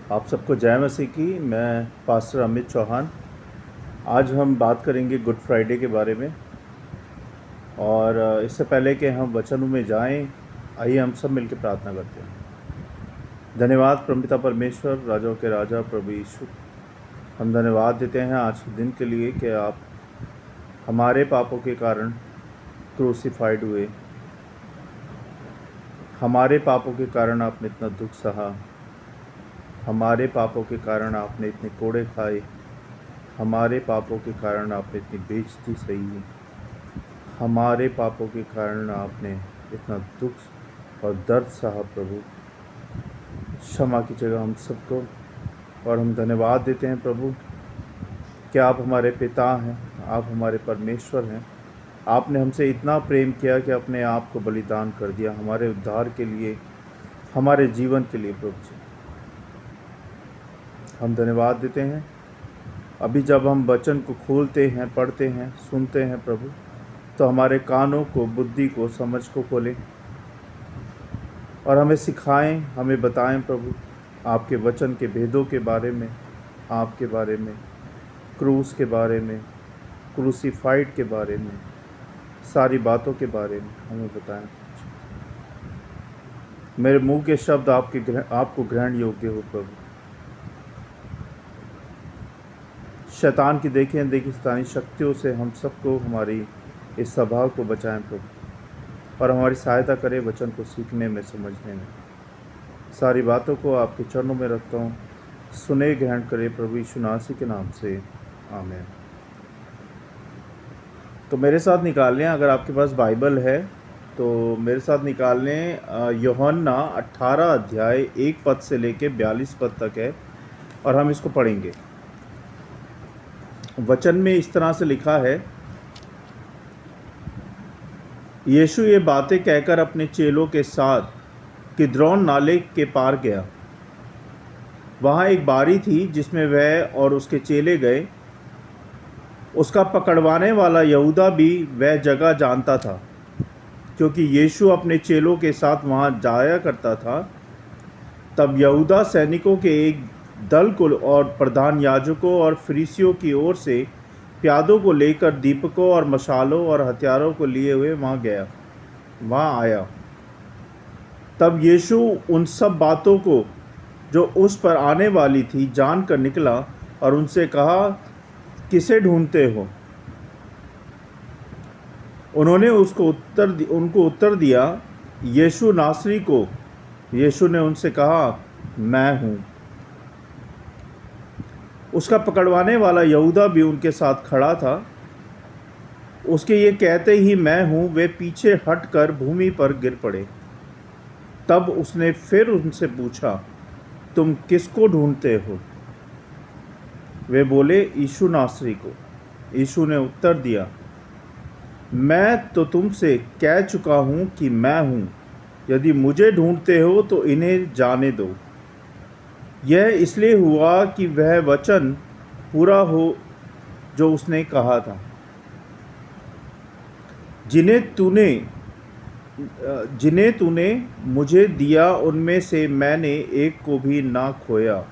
आप सबको जय मसीह की। मैं पास्टर अमित चौहान। आज हम बात करेंगे गुड फ्राइडे के बारे में। और इससे पहले कि हम वचनों में जाएं, आइए हम सब मिलकर प्रार्थना करते हैं। धन्यवाद परमपिता परमेश्वर, राजाओं के राजा प्रभु यीशु, हम धन्यवाद देते हैं आज के दिन के लिए कि आप हमारे पापों के कारण क्रूसिफाइड हुए। हमारे पापों के कारण आपने इतना दुख सहा, हमारे पापों के कारण आपने इतने कोड़े खाए, हमारे पापों के कारण आपने इतनी बेइज्जती सही, हमारे पापों के कारण आपने इतना दुख और दर्द सहा। प्रभु क्षमा कीजिएगा हम सबको। और हम धन्यवाद देते हैं प्रभु कि आप हमारे पिता हैं, आप हमारे परमेश्वर हैं। आपने हमसे इतना प्रेम किया कि अपने आप को बलिदान कर दिया हमारे उद्धार के लिए, हमारे जीवन के लिए। प्रभु जी हम धन्यवाद देते हैं। अभी जब हम वचन को खोलते हैं, पढ़ते हैं, सुनते हैं प्रभु, तो हमारे कानों को, बुद्धि को, समझ को खोलें और हमें सिखाएं, हमें बताएं प्रभु आपके वचन के भेदों के बारे में, आपके बारे में, क्रूस के बारे में, क्रूसीफाइड के बारे में, सारी बातों के बारे में हमें बताएं। मेरे मुंह के शब्द आपको ग्रहण योग्य हो प्रभु। शैतान की देखें रेगिस्तानी शक्तियों से हम सबको, हमारी इस सभा को बचाएं प्रभु, और हमारी सहायता करें वचन को सीखने में, समझने में। सारी बातों को आपके चरणों में रखता हूँ, सुने ग्रहण करें प्रभु यीशु मसीह के नाम से, आमीन। तो मेरे साथ निकाल लें, अगर आपके पास बाइबल है तो मेरे साथ निकाल लें। यूहन्ना 18 अध्याय 1 पद से लेके 42 पद तक है और हम इसको पढ़ेंगे। वचन में इस तरह से लिखा है, यीशु ये बातें कहकर अपने चेलों के साथ किद्रोन नाले के पार गया। वहाँ एक बारी थी जिसमें वह और उसके चेले गए। उसका पकड़वाने वाला यहूदा भी वह जगह जानता था, क्योंकि यीशु अपने चेलों के साथ वहाँ जाया करता था। तब यहूदा सैनिकों के एक दल को और प्रधान याजकों और फरीसियों की ओर से प्यादों को लेकर दीपकों और मशालों और हथियारों को लिए हुए वहाँ आया। तब यीशु उन सब बातों को जो उस पर आने वाली थी जानकर निकला और उनसे कहा, किसे ढूंढते हो? उन्होंने उनको उत्तर दिया, यीशु नासरी को। यीशु ने उनसे कहा, मैं हूँ। उसका पकड़वाने वाला यहूदा भी उनके साथ खड़ा था। उसके ये कहते ही मैं हूँ, वे पीछे हटकर भूमि पर गिर पड़े। तब उसने फिर उनसे पूछा, तुम किसको ढूंढते हो? वे बोले, यीशु नासरी को। यीशु ने उत्तर दिया, मैं तो तुमसे कह चुका हूँ कि मैं हूँ। यदि मुझे ढूंढते हो तो इन्हें जाने दो। यह इसलिए हुआ कि वह वचन पूरा हो जो उसने कहा था, जिन्हें तूने मुझे दिया उनमें से मैंने एक को भी ना खोया।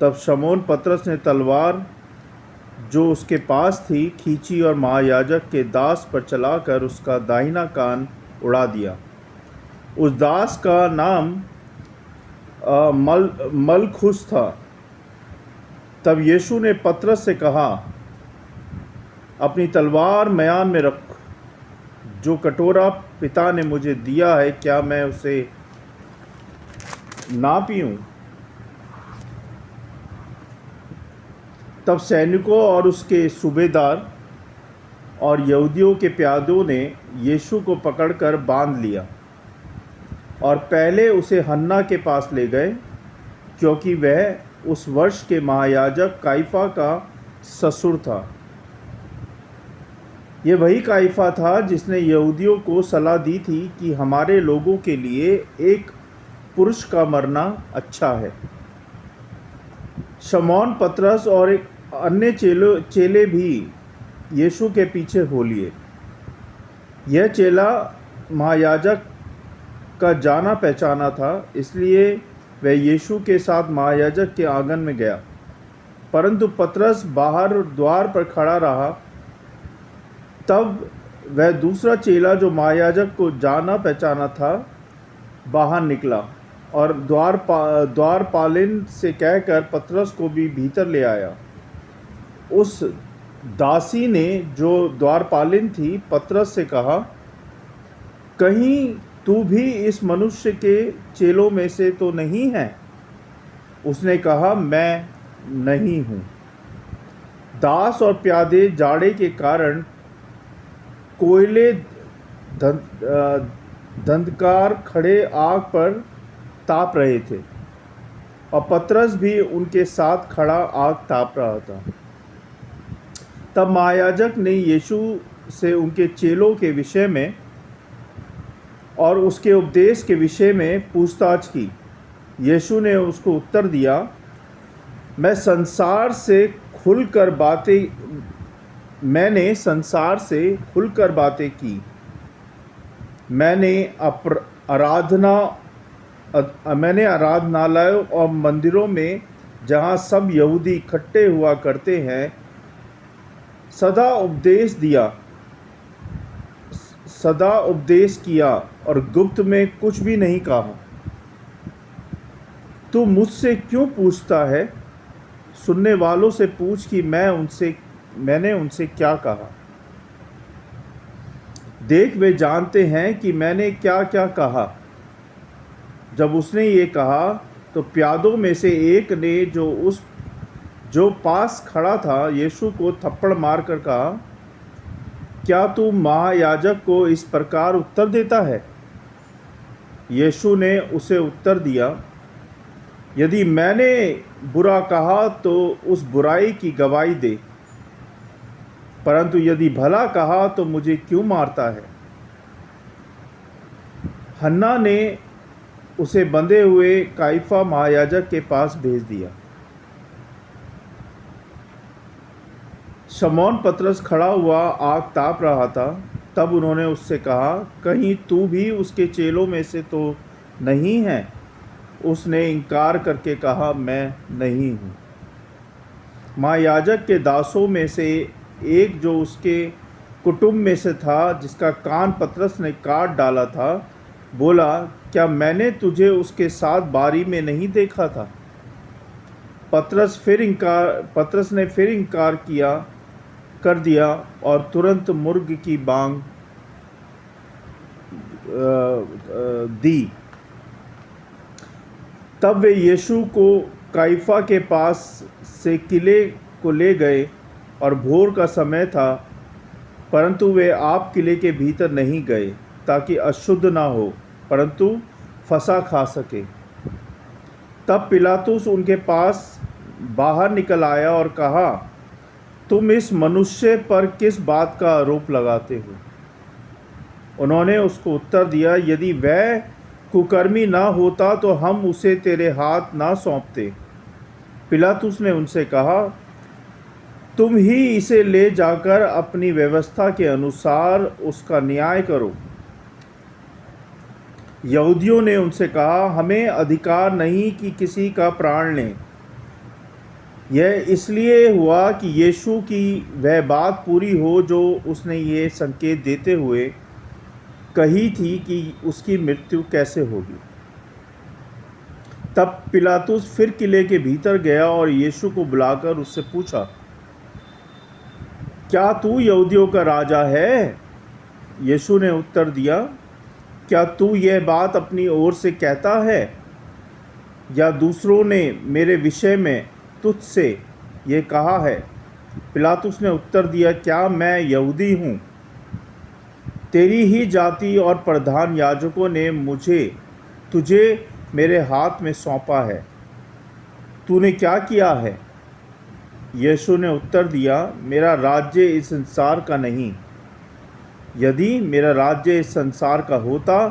तब शमौन पतरस ने तलवार जो उसके पास थी खींची और महायाजक के दास पर चलाकर उसका दाहिना कान उड़ा दिया। उस दास का नाम मलखुस था। तब यीशु ने पतरस से कहा, अपनी तलवार म्यान में रख। जो कटोरा पिता ने मुझे दिया है, क्या मैं उसे ना पीऊं? तब सैनिकों और उसके सूबेदार और यहूदियों के प्यादों ने यीशु को पकड़कर बांध लिया और पहले उसे हन्ना के पास ले गए, क्योंकि वह उस वर्ष के महायाजक काइफा का ससुर था। ये वही काइफा था जिसने यहूदियों को सलाह दी थी कि हमारे लोगों के लिए एक पुरुष का मरना अच्छा है। शमौन पतरस और एक अन्य चेले भी यीशु के पीछे हो लिए। यह चेला महायाजक का जाना पहचाना था, इसलिए वह यीशु के साथ महायाजक के आंगन में गया, परंतु पतरस बाहर द्वार पर खड़ा रहा। तब वह दूसरा चेला जो महायाजक को जाना पहचाना था बाहर निकला और द्वारपालिन से कहकर पतरस को भी भीतर ले आया। उस दासी ने, जो द्वारपालिन थी, पतरस से कहा, कहीं तू भी इस मनुष्य के चेलों में से तो नहीं है? उसने कहा, मैं नहीं हूँ। दास और प्यादे जाड़े के कारण कोयले धंधकार खड़े आग पर ताप रहे थे और पतरस भी उनके साथ खड़ा आग ताप रहा था। तब महायाजक ने यीशु से उनके चेलों के विषय में और उसके उपदेश के विषय में पूछताछ की। यीशु ने उसको उत्तर दिया, मैंने संसार से खुलकर बातें की। मैंने आराधनालयों और मंदिरों में, जहाँ सब यहूदी इकट्ठे हुआ करते हैं, सदा उपदेश किया और गुप्त में कुछ भी नहीं कहा। तू मुझसे क्यों पूछता है? सुनने वालों से पूछ कि मैंने उनसे क्या कहा। देख, वे जानते हैं कि मैंने क्या क्या कहा। जब उसने ये कहा तो प्यादों में से एक ने, जो पास खड़ा था, यीशु को थप्पड़ मारकर कहा, क्या तू महायाजक को इस प्रकार उत्तर देता है? यीशु ने उसे उत्तर दिया, यदि मैंने बुरा कहा तो उस बुराई की गवाही दे, परंतु यदि भला कहा तो मुझे क्यों मारता है? हन्ना ने उसे बंधे हुए काइफा महायाजक के पास भेज दिया। शमौन पतरस खड़ा हुआ आग ताप रहा था। तब उन्होंने उससे कहा, कहीं तू भी उसके चेलों में से तो नहीं है? उसने इनकार करके कहा, मैं नहीं हूँ। महायाजक के दासों में से एक, जो उसके कुटुंब में से था, जिसका कान पतरस ने काट डाला था, बोला, क्या मैंने तुझे उसके साथ बारी में नहीं देखा था? पतरस ने फिर इनकार कर दिया और तुरंत मुर्ग की बांग दी। तब वे यीशु को काइफा के पास से किले को ले गए और भोर का समय था, परंतु वे आप किले के भीतर नहीं गए ताकि अशुद्ध ना हो, परंतु फसह खा सके। तब पिलातुस उनके पास बाहर निकल आया और कहा, तुम इस मनुष्य पर किस बात का आरोप लगाते हो? उन्होंने उसको उत्तर दिया, यदि वह कुकर्मी ना होता तो हम उसे तेरे हाथ ना सौंपते। पिलातुस ने उनसे कहा, तुम ही इसे ले जाकर अपनी व्यवस्था के अनुसार उसका न्याय करो। यहूदियों ने उनसे कहा, हमें अधिकार नहीं कि किसी का प्राण लें। यह इसलिए हुआ कि यीशु की वह बात पूरी हो जो उसने ये संकेत देते हुए कही थी कि उसकी मृत्यु कैसे होगी। तब पिलातुस फिर किले के भीतर गया और यीशु को बुलाकर उससे पूछा, क्या तू यहूदियों का राजा है? यीशु ने उत्तर दिया, क्या तू यह बात अपनी ओर से कहता है या दूसरों ने मेरे विषय में तुझसे ये कहा है? पिलातुस ने उत्तर दिया, क्या मैं यहूदी हूँ? तेरी ही जाति और प्रधान याजकों ने तुझे मेरे हाथ में सौंपा है। तूने क्या किया है? यीशु ने उत्तर दिया, मेरा राज्य इस संसार का नहीं। यदि मेरा राज्य इस संसार का होता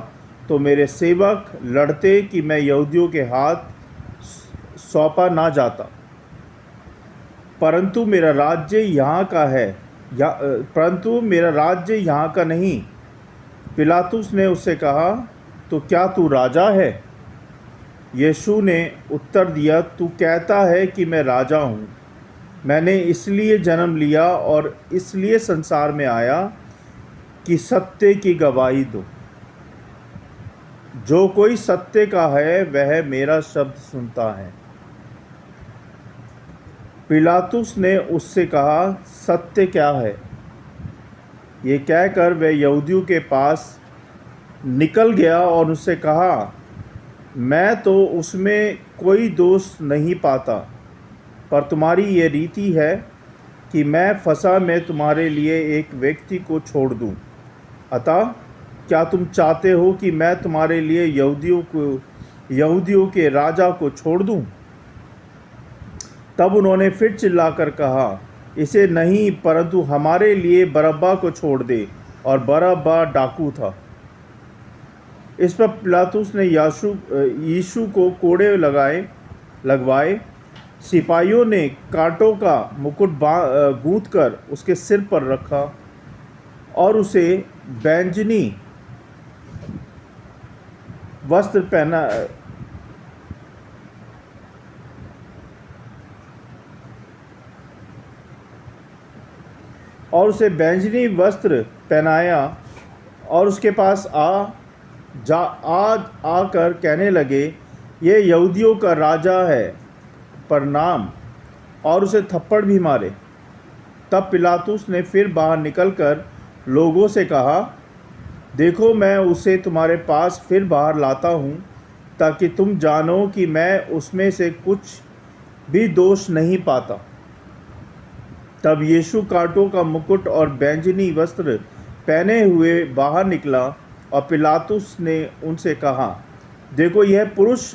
तो मेरे सेवक लड़ते कि मैं यहूदियों के हाथ सौंपा ना जाता, परंतु मेरा राज्य यहाँ का नहीं। पिलातुस ने उससे कहा, तो क्या तू राजा है? यीशु ने उत्तर दिया, तू कहता है कि मैं राजा हूँ। मैंने इसलिए जन्म लिया और इसलिए संसार में आया कि सत्य की गवाही दूँ। जो कोई सत्य का है वह मेरा शब्द सुनता है। पिलातुस ने उससे कहा, सत्य क्या है? ये कहकर वह यहूदियों के पास निकल गया और उससे कहा, मैं तो उसमें कोई दोष नहीं पाता, पर तुम्हारी ये रीति है कि मैं फसह में तुम्हारे लिए एक व्यक्ति को छोड़ दूं। अतः क्या तुम चाहते हो कि मैं तुम्हारे लिए यहूदियों के राजा को छोड़ दूं? तब उन्होंने फिर चिल्लाकर कहा, इसे नहीं, परंतु हमारे लिए बरअब्बा को छोड़ दे। और बरअब्बा डाकू था। इस पर पिलातुस ने यीशु को कोड़े लगवाए। सिपाहियों ने कांटों का मुकुट गूंथ कर उसके सिर पर रखा और उसे बैंजनी वस्त्र पहनाया और उसके पास आकर कहने लगे, ये यहूदियों का राजा है, प्रणाम, और उसे थप्पड़ भी मारे। तब पिलातुस ने फिर बाहर निकलकर लोगों से कहा, देखो, मैं उसे तुम्हारे पास फिर बाहर लाता हूँ, ताकि तुम जानो कि मैं उसमें से कुछ भी दोष नहीं पाता। तब यीशु कांटों का मुकुट और बैंजनी वस्त्र पहने हुए बाहर निकला और पिलातुस ने उनसे कहा, देखो, यह पुरुष।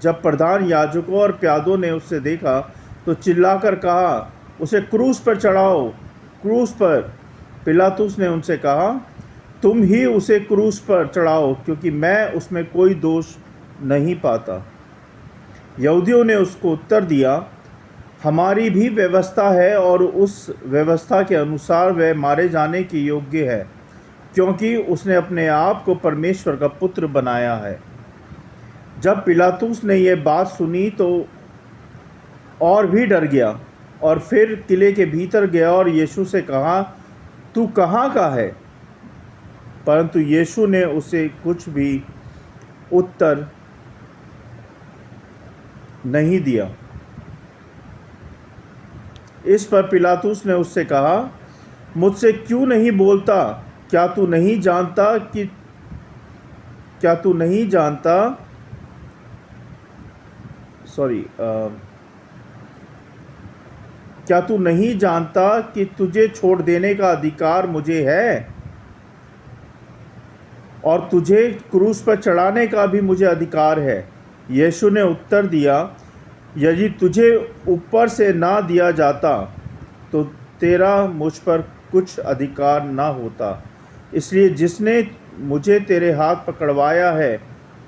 जब प्रधान याजकों और प्यादों ने उसे देखा तो चिल्लाकर कहा, उसे क्रूस पर चढ़ाओ, क्रूस पर। पिलातुस ने उनसे कहा, तुम ही उसे क्रूस पर चढ़ाओ, क्योंकि मैं उसमें कोई दोष नहीं पाता। यहूदियों ने उसको उत्तर दिया, हमारी भी व्यवस्था है और उस व्यवस्था के अनुसार वह मारे जाने के योग्य है, क्योंकि उसने अपने आप को परमेश्वर का पुत्र बनाया है। जब पिलातुस ने यह बात सुनी तो और भी डर गया और फिर किले के भीतर गया और यीशु से कहा, तू कहाँ का है? परंतु यीशु ने उसे कुछ भी उत्तर नहीं दिया। इस पर पिलातुस ने उससे कहा, मुझसे क्यों नहीं बोलता? क्या तू नहीं जानता कि तुझे छोड़ देने का अधिकार मुझे है और तुझे क्रूस पर चढ़ाने का भी मुझे अधिकार है? यीशु ने उत्तर दिया, यदि तुझे ऊपर से ना दिया जाता तो तेरा मुझ पर कुछ अधिकार ना होता। इसलिए जिसने मुझे तेरे हाथ पकड़वाया है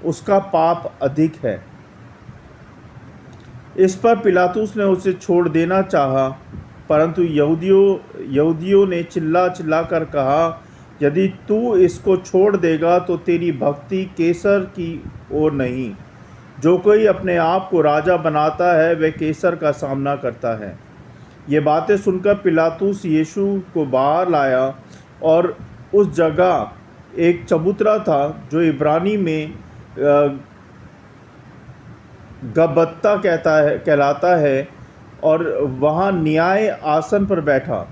उसका पाप अधिक है। इस पर पिलातुस ने उसे छोड़ देना चाहा, परंतु यहूदियों ने चिल्ला कर कहा, यदि तू इसको छोड़ देगा तो तेरी भक्ति कैसर की ओर नहीं। जो कोई अपने आप को राजा बनाता है वह कैसर का सामना करता है। ये बातें सुनकर पिलातुस यीशु को बाहर लाया और उस जगह एक चबूतरा था जो इब्रानी में गब्बता कहलाता है, और वहाँ न्याय आसन पर बैठा।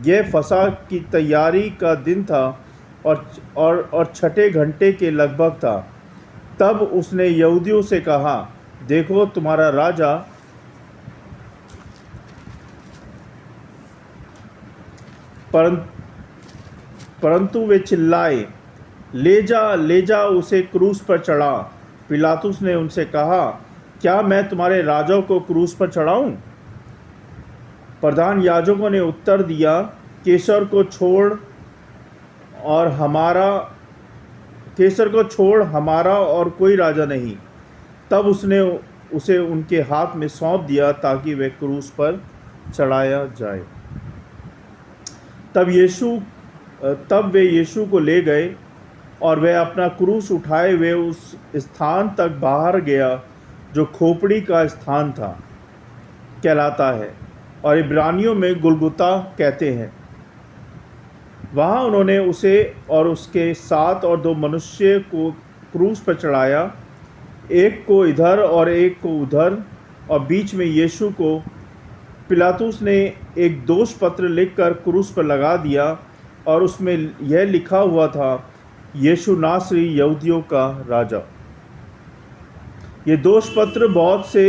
यह फसह की तैयारी का दिन था और छठे घंटे के लगभग था। तब उसने यहूदियों से कहा, देखो, तुम्हारा राजा। परंतु वे चिल्लाए, ले जा, उसे क्रूस पर चढ़ा। पिलातुस ने उनसे कहा, क्या मैं तुम्हारे राजा को क्रूस पर चढ़ाऊं? प्रधान याजकों ने उत्तर दिया, कैसर को छोड़ हमारा और कोई राजा नहीं। तब उसने उसे उनके हाथ में सौंप दिया ताकि वह क्रूस पर चढ़ाया जाए। तब वे यीशु को ले गए और वह अपना क्रूस उठाए हुए उस स्थान तक बाहर गया जो खोपड़ी का स्थान था, कहलाता है और इब्रानियों में गुलगुता कहते हैं। वहाँ उन्होंने उसे और उसके साथ और 2 मनुष्य को क्रूस पर चढ़ाया, एक को इधर और एक को उधर, और बीच में यीशु को पिलातुस ने एक दोष पत्र लिखकर क्रूस पर लगा दिया और उसमें यह लिखा हुआ था, यीशु नासरी यहूदियों का राजा। ये दोष पत्र बहुत से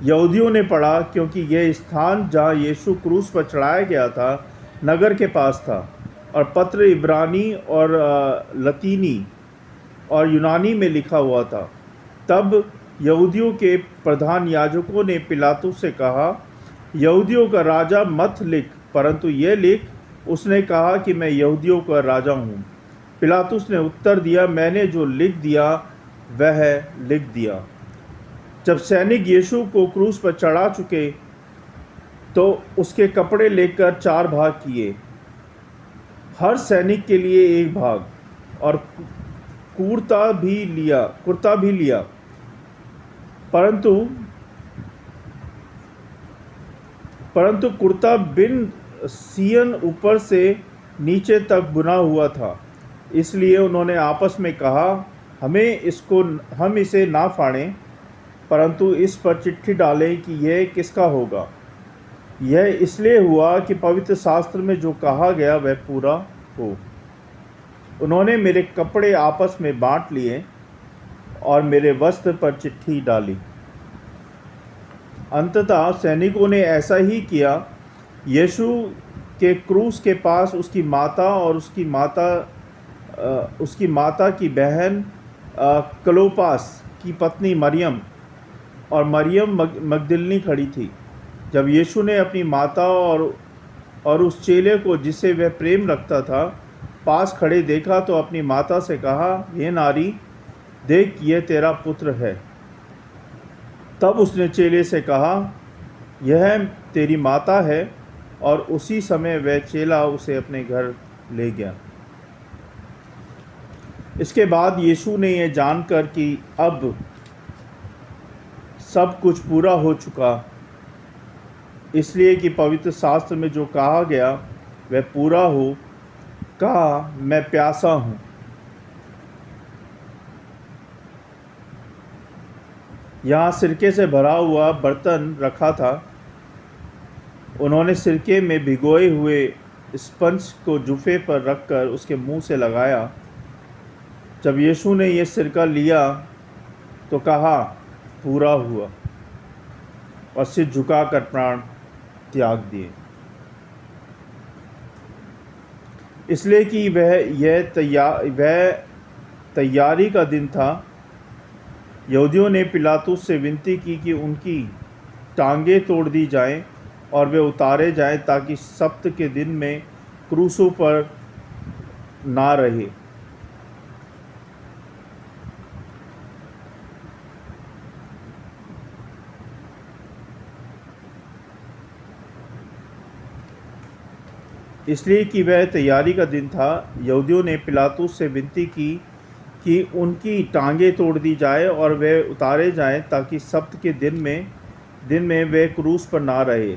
यहूदियों ने पढ़ा, क्योंकि यह स्थान जहाँ यीशु क्रूस पर चढ़ाया गया था नगर के पास था, और पत्र इब्रानी और लतीनी और यूनानी में लिखा हुआ था। तब यहूदियों के प्रधान याजकों ने पिलातुस से कहा, यहूदियों का राजा मत लिख, परंतु यह लिख, उसने कहा कि मैं यहूदियों का राजा हूँ। पिलातुस ने उत्तर दिया, मैंने जो लिख दिया वह लिख दिया। जब सैनिक यीशु को क्रूस पर चढ़ा चुके तो उसके कपड़े लेकर 4 भाग किए, हर सैनिक के लिए एक भाग, और कुर्ता भी लिया, परंतु कुर्ता बिन सियन ऊपर से नीचे तक बुना हुआ था। इसलिए उन्होंने आपस में कहा, हम इसे ना फाड़ें, परंतु इस पर चिट्ठी डालें कि यह किसका होगा। यह इसलिए हुआ कि पवित्र शास्त्र में जो कहा गया वह पूरा हो। उन्होंने मेरे कपड़े आपस में बांट लिए और मेरे वस्त्र पर चिट्ठी डाली। अंततः सैनिकों ने ऐसा ही किया। यीशु के क्रूस के पास उसकी माता और उसकी माता की बहन क्लोपास की पत्नी मरियम और मरियम मगदलिनी खड़ी थी। जब यीशु ने अपनी माता और उस चेले को जिसे वह प्रेम रखता था पास खड़े देखा तो अपनी माता से कहा, ये नारी, देख, ये तेरा पुत्र है। तब उसने चेले से कहा, यह तेरी माता है, और उसी समय वह चेला उसे अपने घर ले गया। इसके बाद यीशु ने यह जानकर कि अब सब कुछ पूरा हो चुका, इसलिए कि पवित्र शास्त्र में जो कहा गया वह पूरा हो, कहा, मैं प्यासा हूँ। यहाँ सिरके से भरा हुआ बर्तन रखा था। उन्होंने सिरके में भिगोए हुए स्पंज को जुफे पर रखकर उसके मुंह से लगाया। जब यीशु ने यह सिरका लिया तो कहा, पूरा हुआ, और सिर झुकाकर प्राण त्याग दिए। इसलिए कि वह तैयारी का दिन था। यहूदियों ने पिलातुस से विनती की कि उनकी टांगें तोड़ दी जाएं और वे उतारे जाएं, ताकि सब्त के दिन में क्रूसों पर ना रहे। इसलिए कि वह तैयारी का दिन था, यहूदियों ने पिलातुस से विनती की कि उनकी टांगें तोड़ दी जाए और वे उतारे जाएं, ताकि सब्त के दिन में वे क्रूस पर ना रहे,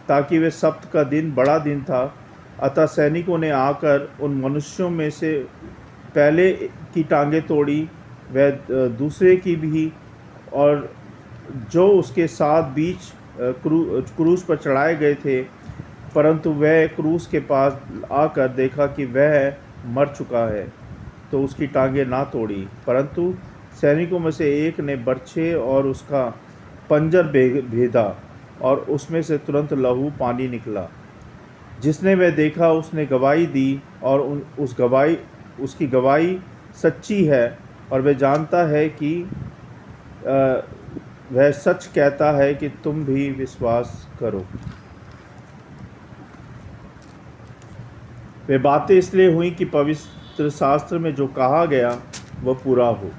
ताकि वे सब्त का दिन बड़ा दिन था। अतः सैनिकों ने आकर उन मनुष्यों में से पहले की टांगें तोड़ी, वह दूसरे की भी, और जो उसके साथ बीच क्रूस पर चढ़ाए गए थे। परंतु वह क्रूस के पास आकर देखा कि वह मर चुका है, तो उसकी टांगें ना तोड़ी। परंतु सैनिकों में से एक ने बर्छे और उसका पंजर भेदा, और उसमें से तुरंत लहू पानी निकला। जिसने वह देखा उसने गवाही दी, और उसकी गवाही सच्ची है, और वह जानता है कि वह सच कहता है कि तुम भी विश्वास करो। वे बातें इसलिए हुई कि पवित्र शास्त्र में जो कहा गया वह पूरा हो,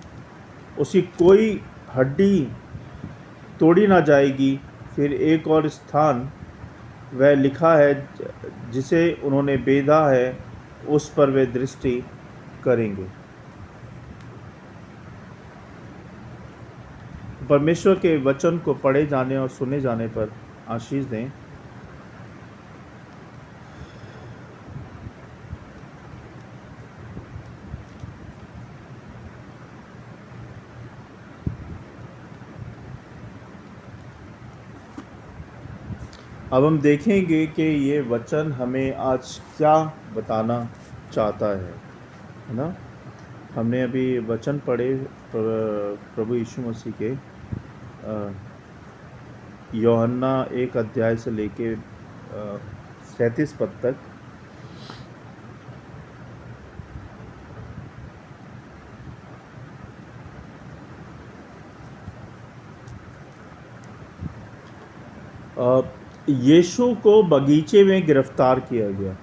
उसकी कोई हड्डी तोड़ी ना जाएगी। फिर एक और स्थान वह लिखा है जिसे उन्होंने बेधा है, उस पर वे दृष्टि करेंगे। परमेश्वर के वचन को पढ़े जाने और सुने जाने पर आशीष दें। अब हम देखेंगे कि ये वचन हमें आज क्या बताना चाहता है ना। हमने अभी वचन पढ़े प्रभु यीशु मसीह के यूहन्ना 1 अध्याय से लेके 37 पद तक। यीशु को बगीचे में गिरफ्तार किया गया।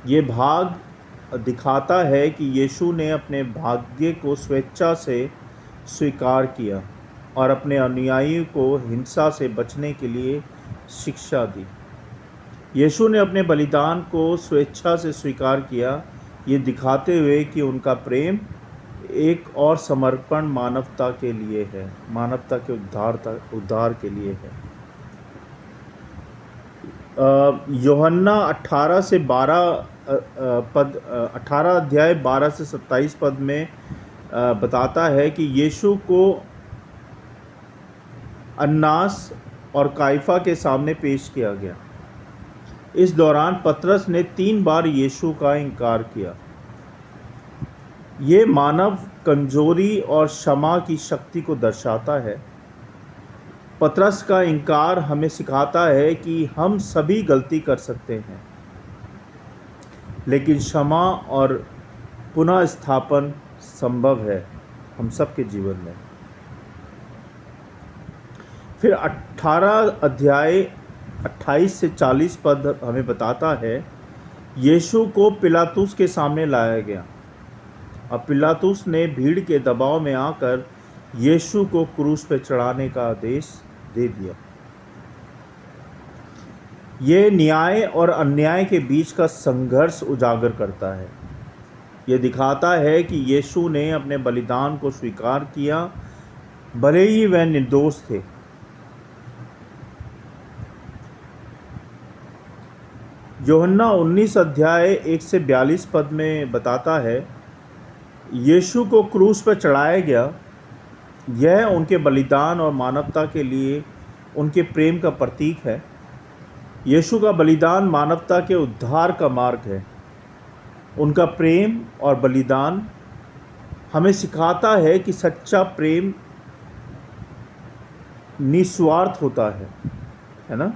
ये भाग दिखाता है कि यीशु ने अपने भाग्य को स्वेच्छा से स्वीकार किया और अपने अनुयायियों को हिंसा से बचने के लिए शिक्षा दी। यीशु ने अपने बलिदान को स्वेच्छा से स्वीकार किया, ये दिखाते हुए कि उनका प्रेम एक और समर्पण मानवता के लिए है, मानवता के उद्धार के लिए है। यूहन्ना 18 से 12 पद 18 अध्याय 12 से 27 पद में बताता है कि यीशु को अन्नास और काइफा के सामने पेश किया गया। इस दौरान पतरस ने 3 बार यीशु का इनकार किया। ये मानव कमजोरी और क्षमा की शक्ति को दर्शाता है। पतरस का इनकार हमें सिखाता है कि हम सभी गलती कर सकते हैं, लेकिन क्षमा और पुनः स्थापन संभव है हम सबके जीवन में। फिर 18 अध्याय 28 से 40 पद हमें बताता है यीशु को पिलातुस के सामने लाया गया। अब पिलातुस ने भीड़ के दबाव में आकर यीशु को क्रूस पर चढ़ाने का आदेश दे दिया। ये न्याय और अन्याय के बीच का संघर्ष उजागर करता है। ये दिखाता है कि यीशु ने अपने बलिदान को स्वीकार किया, भले ही वह निर्दोष थे। यूहन्ना 19 अध्याय 1 से 42 पद में बताता है यीशु को क्रूस पर चढ़ाया गया। यह उनके बलिदान और मानवता के लिए उनके प्रेम का प्रतीक है। यीशु का बलिदान मानवता के उद्धार का मार्ग है। उनका प्रेम और बलिदान हमें सिखाता है कि सच्चा प्रेम निस्वार्थ होता है ना।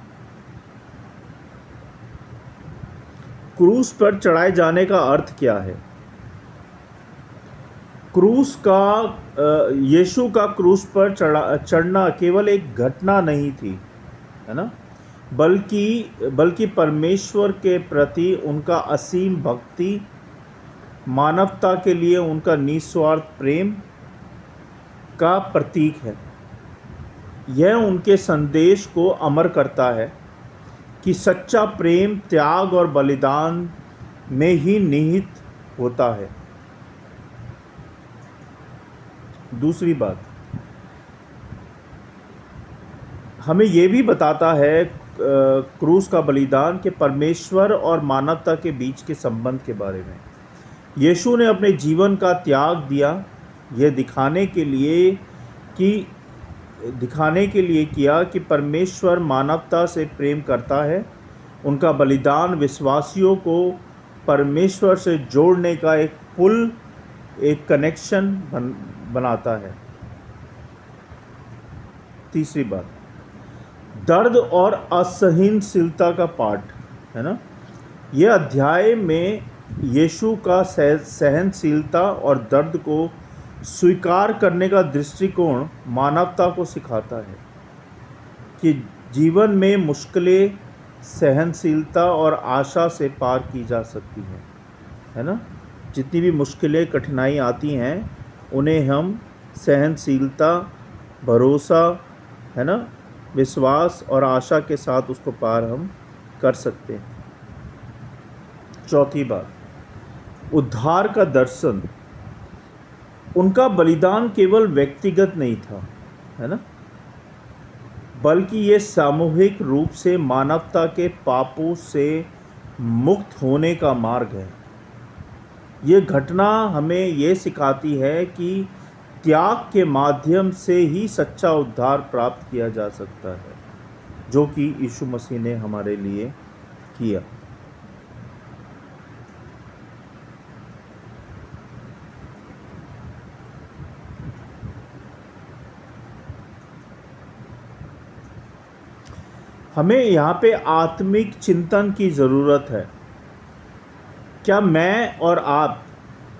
क्रूस पर चढ़ाए जाने का अर्थ क्या है? क्रूस का यीशु का क्रूस पर चढ़ना केवल एक घटना नहीं थी, है ना, बल्कि परमेश्वर के प्रति उनका असीम भक्ति, मानवता के लिए उनका निस्वार्थ प्रेम का प्रतीक है। यह उनके संदेश को अमर करता है कि सच्चा प्रेम त्याग और बलिदान में ही निहित होता है। दूसरी बात, हमें यह भी बताता है क्रूस का बलिदान के परमेश्वर और मानवता के बीच के संबंध के बारे में। यीशु ने अपने जीवन का त्याग दिया, यह दिखाने के लिए किया कि परमेश्वर मानवता से प्रेम करता है। उनका बलिदान विश्वासियों को परमेश्वर से जोड़ने का एक पुल, एक कनेक्शन बनाता है। तीसरी बात, दर्द और असहनशीलता का पाठ, है ना। यह अध्याय में यीशु का सहनशीलता और दर्द को स्वीकार करने का दृष्टिकोण मानवता को सिखाता है कि जीवन में मुश्किलें सहनशीलता और आशा से पार की जा सकती हैं, है ना। जितनी भी मुश्किलें, कठिनाई आती हैं, उन्हें हम सहनशीलता, भरोसा, है ना, विश्वास और आशा के साथ उसको पार हम कर सकते हैं। चौथी बात, उद्धार का दर्शन। उनका बलिदान केवल व्यक्तिगत नहीं था, है ना, बल्कि ये सामूहिक रूप से मानवता के पापों से मुक्त होने का मार्ग है। ये घटना हमें ये सिखाती है कि त्याग के माध्यम से ही सच्चा उद्धार प्राप्त किया जा सकता है, जो कि यीशु मसीह ने हमारे लिए किया। हमें यहाँ पे आत्मिक चिंतन की ज़रूरत है। क्या मैं और आप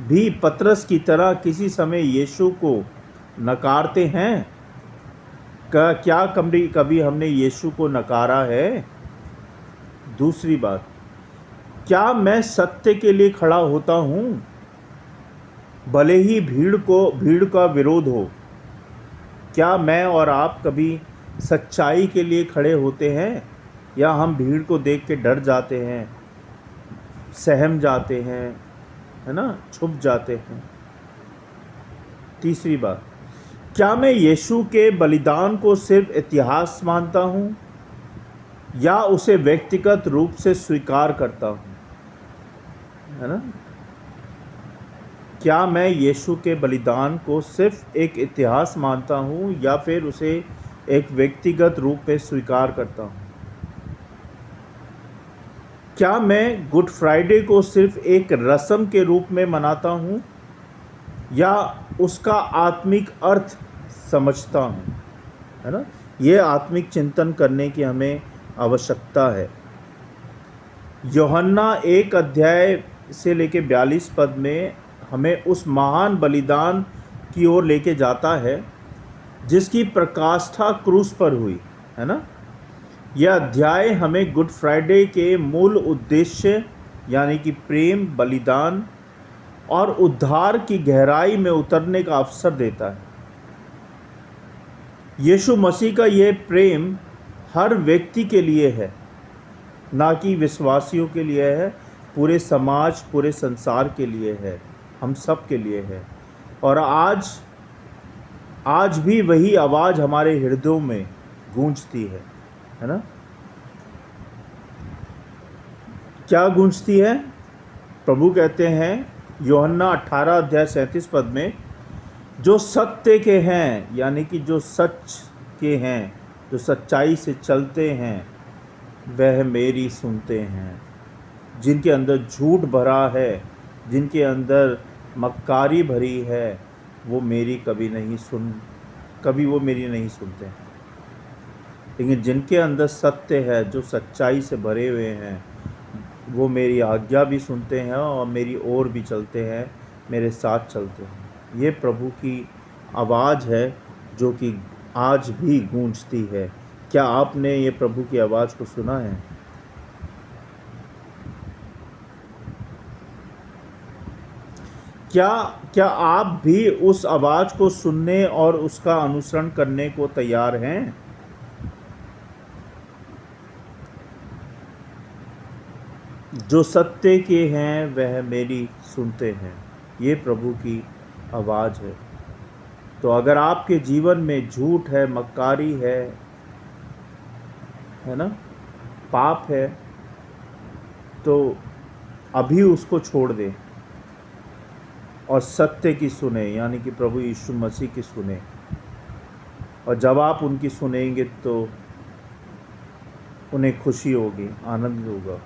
भी पतरस की तरह किसी समय यीशु को नकारते हैं? क्या कभी हमने यीशु को नकारा है? दूसरी बात, क्या मैं सत्य के लिए खड़ा होता हूँ भले ही भीड़ का विरोध हो? क्या मैं और आप कभी सच्चाई के लिए खड़े होते हैं, या हम भीड़ को देख के डर जाते हैं, सहम जाते हैं, है ना, छुप जाते हैं? तीसरी बात, क्या मैं यीशु के बलिदान को सिर्फ इतिहास मानता हूँ या उसे व्यक्तिगत रूप से स्वीकार करता हूँ? है ना, क्या मैं यीशु के बलिदान को सिर्फ एक इतिहास मानता हूँ या फिर उसे एक व्यक्तिगत रूप में स्वीकार करता हूँ? क्या मैं गुड फ्राइडे को सिर्फ एक रस्म के रूप में मनाता हूँ या उसका आत्मिक अर्थ समझता हूँ? है ना, ये आत्मिक चिंतन करने की हमें आवश्यकता है। यूहन्ना 1 अध्याय से लेके 42 पद में हमें उस महान बलिदान की ओर लेके जाता है जिसकी प्रकाष्ठा क्रूस पर हुई, है ना। यह अध्याय हमें गुड फ्राइडे के मूल उद्देश्य यानी कि प्रेम, बलिदान और उद्धार की गहराई में उतरने का अवसर देता है। यीशु मसीह का यह प्रेम हर व्यक्ति के लिए है, ना कि विश्वासियों के लिए है, पूरे समाज, पूरे संसार के लिए है, हम सब के लिए है। और आज भी वही आवाज़ हमारे हृदयों में गूंजती है ना। क्या गूंजती है? प्रभु कहते हैं यूहन्ना 18 अध्याय 37 पद में, जो सत्य के हैं यानी कि जो सच के हैं, जो सच्चाई से चलते हैं, वह मेरी सुनते हैं। जिनके अंदर झूठ भरा है, जिनके अंदर मक्कारी भरी है, वो मेरी कभी वो मेरी नहीं सुनते हैं। लेकिन जिनके अंदर सत्य है, जो सच्चाई से भरे हुए हैं, वो मेरी आज्ञा भी सुनते हैं और मेरी ओर भी चलते हैं, मेरे साथ चलते हैं। ये प्रभु की आवाज़ है जो कि आज भी गूंजती है। क्या आपने ये प्रभु की आवाज़ को सुना है? क्या आप भी उस आवाज़ को सुनने और उसका अनुसरण करने को तैयार हैं? जो सत्य के हैं वह मेरी सुनते हैं, ये प्रभु की आवाज़ है। तो अगर आपके जीवन में झूठ है, मक्कारी है ना, पाप है, तो अभी उसको छोड़ दें और सत्य की सुने, यानी कि प्रभु यीशु मसीह की सुने। और जब आप उनकी सुनेंगे तो उन्हें खुशी होगी, आनंद होगा,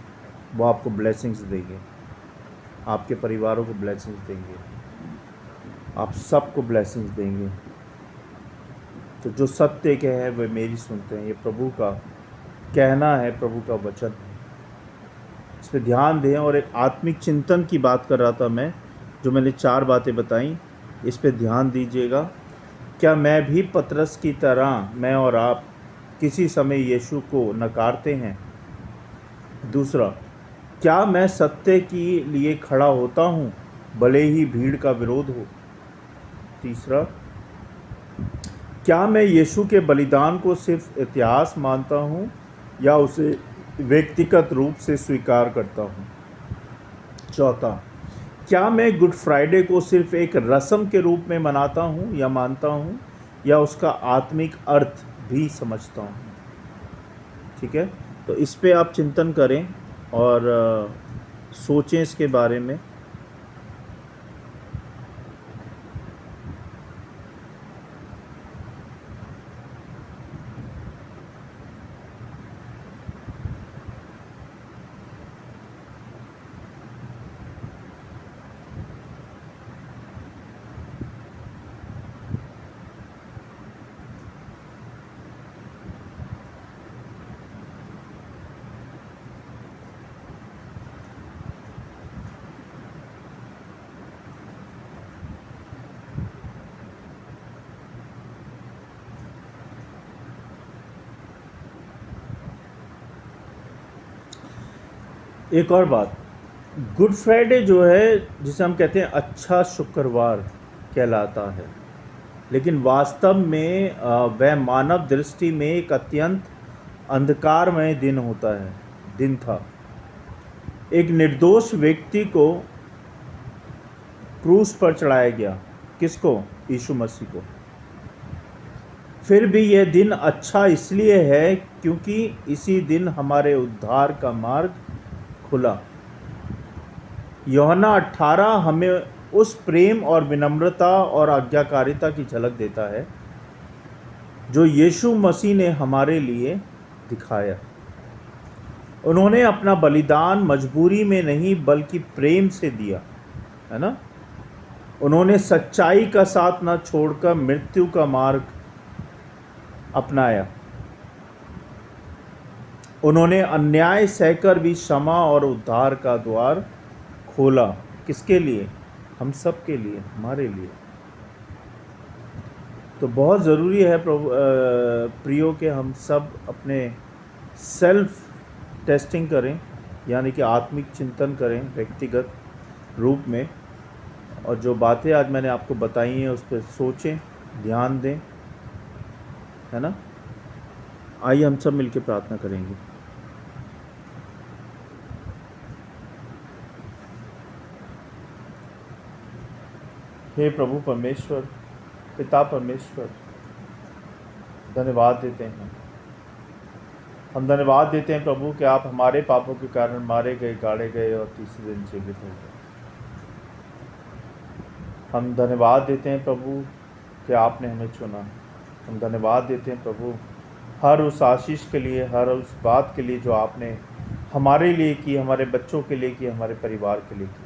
वो आपको ब्लेसिंग्स देंगे, आपके परिवारों को ब्लेसिंग्स देंगे, आप सबको ब्लेसिंग्स देंगे। तो जो सत्य के हैं वे मेरी सुनते हैं, ये प्रभु का कहना है, प्रभु का वचन है। इस पर ध्यान दें। और एक आत्मिक चिंतन की बात कर रहा था मैं, जो मैंने 4 बातें बताई, इस पे ध्यान दीजिएगा। क्या मैं भी पतरस की तरह, मैं और आप किसी समय यीशु को नकारते हैं? दूसरा, क्या मैं सत्य के लिए खड़ा होता हूँ भले ही भीड़ का विरोध हो? तीसरा, क्या मैं यीशु के बलिदान को सिर्फ इतिहास मानता हूँ या उसे व्यक्तिगत रूप से स्वीकार करता हूँ? चौथा, क्या मैं गुड फ्राइडे को सिर्फ एक रस्म के रूप में मनाता हूँ या मानता हूँ या उसका आत्मिक अर्थ भी समझता हूँ। ठीक है, तो इस पे आप चिंतन करें और सोचें इसके बारे में। एक और बात, गुड फ्राइडे जो है, जिसे हम कहते हैं अच्छा शुक्रवार कहलाता है, लेकिन वास्तव में वह मानव दृष्टि में एक अत्यंत अंधकारमय दिन था। एक निर्दोष व्यक्ति को क्रूस पर चढ़ाया गया। किसको? यीशु मसीह को। फिर भी यह दिन अच्छा इसलिए है क्योंकि इसी दिन हमारे उद्धार का मार्ग खुला। यूहन्ना 18 हमें उस प्रेम और विनम्रता और आज्ञाकारिता की झलक देता है जो यीशु मसीह ने हमारे लिए दिखाया। उन्होंने अपना बलिदान मजबूरी में नहीं बल्कि प्रेम से दिया, है ना। उन्होंने सच्चाई का साथ न छोड़कर मृत्यु का मार्ग अपनाया। उन्होंने अन्याय सहकर भी क्षमा और उद्धार का द्वार खोला। किसके लिए? हम सब के लिए, हमारे लिए। तो बहुत ज़रूरी है प्रियो के हम सब अपने सेल्फ टेस्टिंग करें, यानी कि आत्मिक चिंतन करें व्यक्तिगत रूप में, और जो बातें आज मैंने आपको बताई हैं उस पर सोचें, ध्यान दें, है ना। आइए हम सब मिलकर प्रार्थना करेंगे। हे प्रभु परमेश्वर, पिता परमेश्वर, धन्यवाद देते हैं। हम धन्यवाद देते हैं प्रभु कि आप हमारे पापों के कारण मारे गए, गाड़े गए और तीसरे दिन जीवित हो गए। हम धन्यवाद देते हैं प्रभु कि आपने हमें चुना। हम धन्यवाद देते हैं प्रभु हर उस आशीष के लिए, हर उस बात के लिए जो आपने हमारे लिए की, हमारे बच्चों के लिए की, हमारे परिवार के लिए की।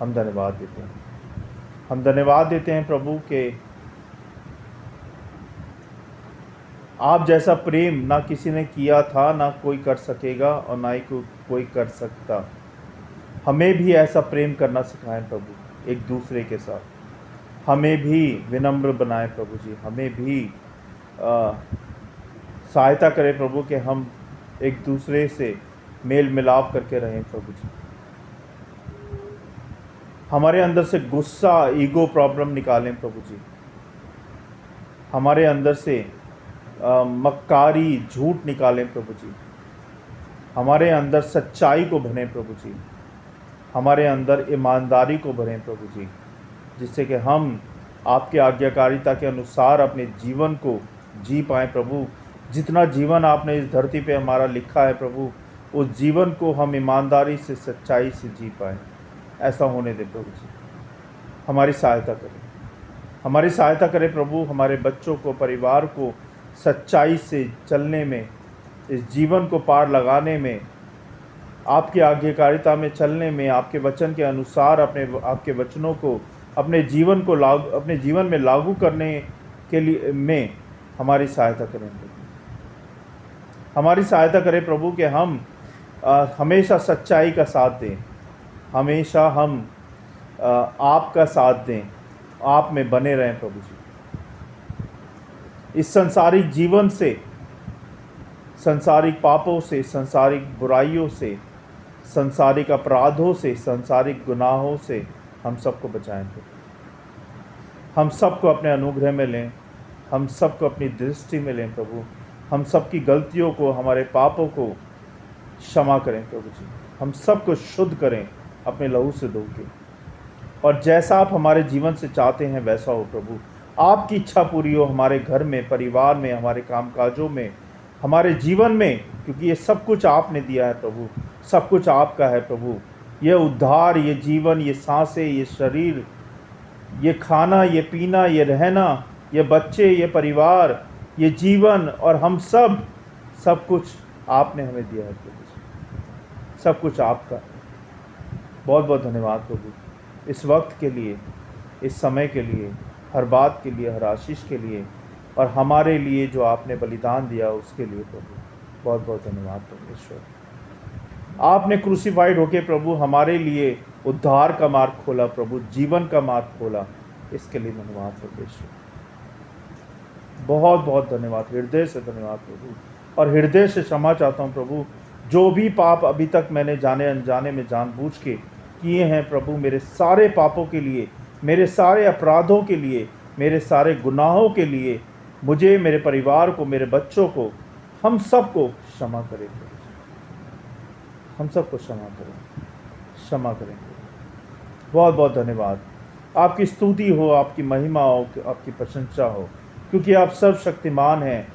हम धन्यवाद देते हैं। हम धन्यवाद देते हैं प्रभु के आप जैसा प्रेम ना किसी ने किया था, ना कोई कर सकेगा और ना ही कोई कर सकता। हमें भी ऐसा प्रेम करना सिखाएं प्रभु, एक दूसरे के साथ। हमें भी विनम्र बनाएं प्रभु जी। हमें भी सहायता करें प्रभु कि हम एक दूसरे से मेल मिलाप करके रहें प्रभु जी। हमारे अंदर से गुस्सा, ईगो प्रॉब्लम निकालें प्रभु जी। हमारे अंदर से मक्कारी, झूठ निकालें प्रभु जी। हमारे अंदर सच्चाई को भरें प्रभु जी। हमारे अंदर ईमानदारी को भरें प्रभु जी, जिससे कि हम आपके आज्ञाकारिता के अनुसार अपने जीवन को जी पाएँ प्रभु। जितना जीवन आपने इस धरती पे हमारा लिखा है प्रभु, उस जीवन को हम ईमानदारी से, सच्चाई से जी पाएँ। ऐसा होने दे प्रभु जी। हमारी सहायता करें, हमारी सहायता करें प्रभु। हमारे बच्चों को, परिवार को सच्चाई से चलने में, इस जीवन को पार लगाने में, आपकी आज्ञाकारिता में चलने में, आपके वचन के अनुसार आपके वचनों को अपने जीवन में लागू करने के लिए में हमारी सहायता करें प्रभु। हमारी सहायता करें प्रभु कि हम हमेशा सच्चाई का साथ दें, हमेशा हम आपका साथ दें, आप में बने रहें प्रभु जी। इस संसारिक जीवन से, संसारिक पापों से, संसारिक बुराइयों से, संसारिक अपराधों से, संसारिक गुनाहों से हम सबको बचाएं प्रभु। हम सबको अपने अनुग्रह में लें, हम सबको अपनी दृष्टि में लें प्रभु। हम सबकी गलतियों को, हमारे पापों को क्षमा करें प्रभु जी। हम सबको शुद्ध करें अपने लहू से धो के, और जैसा आप हमारे जीवन से चाहते हैं वैसा हो प्रभु। आपकी इच्छा पूरी हो हमारे घर में, परिवार में, हमारे कामकाजों में, हमारे जीवन में, क्योंकि ये सब कुछ आपने दिया है प्रभु, सब कुछ आपका है प्रभु। ये उद्धार, ये जीवन, ये सांसें, ये शरीर, ये खाना, ये पीना, ये रहना, ये बच्चे, ये परिवार, ये जीवन और हम सब कुछ आपने हमें दिया है प्रभु, सब कुछ आपका। बहुत बहुत धन्यवाद प्रभु, इस वक्त के लिए, इस समय के लिए, हर बात के लिए, हर आशीष के लिए, और हमारे लिए जो आपने बलिदान दिया उसके लिए प्रभु, बहुत बहुत धन्यवाद प्रभु ईश्वर। आपने क्रूसीफाइड होके प्रभु हमारे लिए उद्धार का मार्ग खोला प्रभु, जीवन का मार्ग खोला, इसके लिए धन्यवाद प्रभु ईश्वर। बहुत बहुत धन्यवाद, हृदय से धन्यवाद प्रभु, और हृदय से क्षमा चाहता हूँ प्रभु, जो भी पाप अभी तक मैंने जाने अनजाने में जानबूझ के किए हैं प्रभु, मेरे सारे पापों के लिए, मेरे सारे अपराधों के लिए, मेरे सारे गुनाहों के लिए, मुझे, मेरे परिवार को, मेरे बच्चों को, हम सबको क्षमा करें प्रभु, हम सबको क्षमा करें, क्षमा करें। बहुत बहुत धन्यवाद, आपकी स्तुति हो, आपकी महिमा हो, आपकी प्रशंसा हो, क्योंकि आप सर्वशक्तिमान हैं,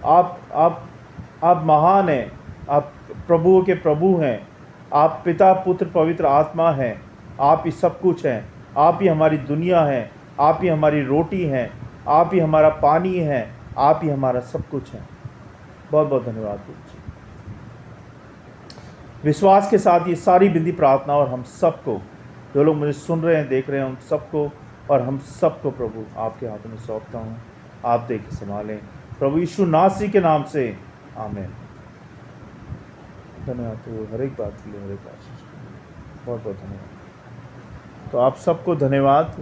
आप महान हैं, आप प्रभुओं के प्रभु हैं, आप पिता पुत्र पवित्र आत्मा हैं, आप ही सब कुछ हैं, आप ही हमारी दुनिया हैं, आप ही हमारी रोटी हैं, आप ही हमारा पानी है, आप ही हमारा सब कुछ है। बहुत बहुत धन्यवाद प्रभु जी। विश्वास के साथ ये सारी बिंदी प्रार्थना, और हम सबको, जो लोग मुझे सुन रहे हैं, देख रहे हैं, उन सबको और हम सबको प्रभु आपके हाथों में सौंपता हूँ, आप देख संभालें प्रभु यीशु नासरी के नाम से, आमीन। धन्यवाद प्रभु हर एक बात के लिए, हर एक आशीष के लिए, बहुत बहुत धन्यवाद। तो आप सबको धन्यवाद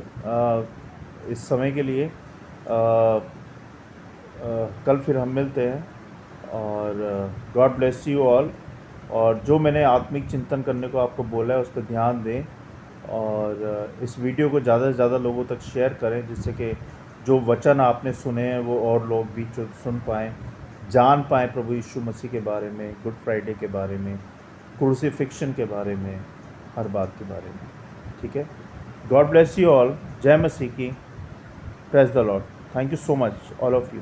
इस समय के लिए। कल फिर हम मिलते हैं, और गॉड ब्लेस यू ऑल। और जो मैंने आत्मिक चिंतन करने को आपको बोला है उस पर ध्यान दें, और इस वीडियो को ज़्यादा से ज़्यादा लोगों तक शेयर करें, जिससे कि जो वचन आपने सुने हैं वो और लोग भी जो सुन पाएँ, जान पाएँ प्रभु यीशु मसीह के बारे में, गुड फ्राइडे के बारे में, क्रूसिफिक्शन के बारे में, हर बात के बारे में। ठीक है, गॉड ब्लेस यू ऑल। जय मसीह की। Praise the Lord. Thank you so much all of you.